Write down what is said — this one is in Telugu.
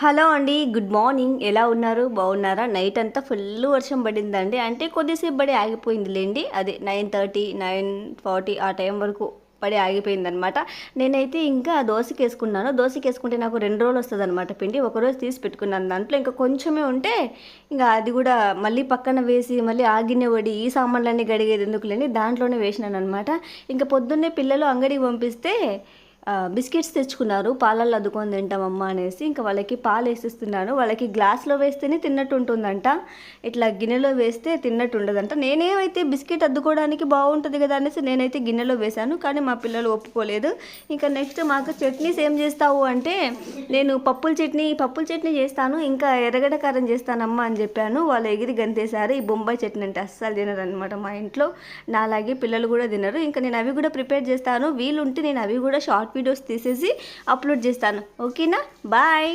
హలో అండి. Good morning. ఎలా ఉన్నారు? బాగున్నారా? నైట్ అంతా ఫుల్ వర్షం పడిందండి. అంటే కొద్దిసేపు పడి ఆగిపోయిందిలేండి. అది 9:30, 9:40 ఆ టైం వరకు పడి ఆగిపోయిందనమాట. నేనైతే ఇంకా దోసకేసుకున్నాను. దోసకేసుకుంటే నాకు 2 రోజులు వస్తదనమాట పిండి. ఒకరోజు తీసి పెట్టుకున్నాను. దాంట్లో ఇంకా కొంచెమే ఉంటే ఇంకా అది కూడా మళ్ళీ పక్కన వేసి మళ్ళీ ఆ గిన్నె వడి ఈ సామాన్లన్నీ గడిగేది ఎందుకులేని దాంట్లోనే వేసినాననమాట. ఇంకా పొద్దున్నే పిల్లలు అంగడికి పంపిస్తే బిస్కెట్స్ తెచ్చుకున్నారు. పాలల్లో అద్దుకొని తింటామమ్మా అనేసి ఇంకా వాళ్ళకి పాలు వేసిస్తున్నాను. వాళ్ళకి గ్లాస్లో వేస్తేనే తిన్నట్టు ఉంటుందంట, ఇట్లా గిన్నెలో వేస్తే తిన్నట్టు ఉండదంట. నేనేమైతే బిస్కెట్ అద్దుకోవడానికి బాగుంటుంది కదా అనేసి నేనైతే గిన్నెలో వేశాను, కానీ మా పిల్లలు ఒప్పుకోలేదు. ఇంకా నెక్స్ట్ మాకు చట్నీస్ ఏం చేస్తావు అంటే, నేను పప్పుల చట్నీ చేస్తాను, ఇంకా ఎర్రగడ్డ కారం చేస్తానమ్మా అని చెప్పాను. వాళ్ళు ఎగిరి గంతేశారు. ఈ బొంబాయి చట్నీ అంటే అస్సలు తినరు అనమాట మా ఇంట్లో. నాలాగే పిల్లలు కూడా తినరు. ఇంకా నేను అవి కూడా ప్రిపేర్ చేస్తాను. వీలుంటే నేను అవి కూడా షార్ట్ వీడియోస్ తీసేసి అప్లోడ్ చేస్తాను. ఓకేనా? బాయ్.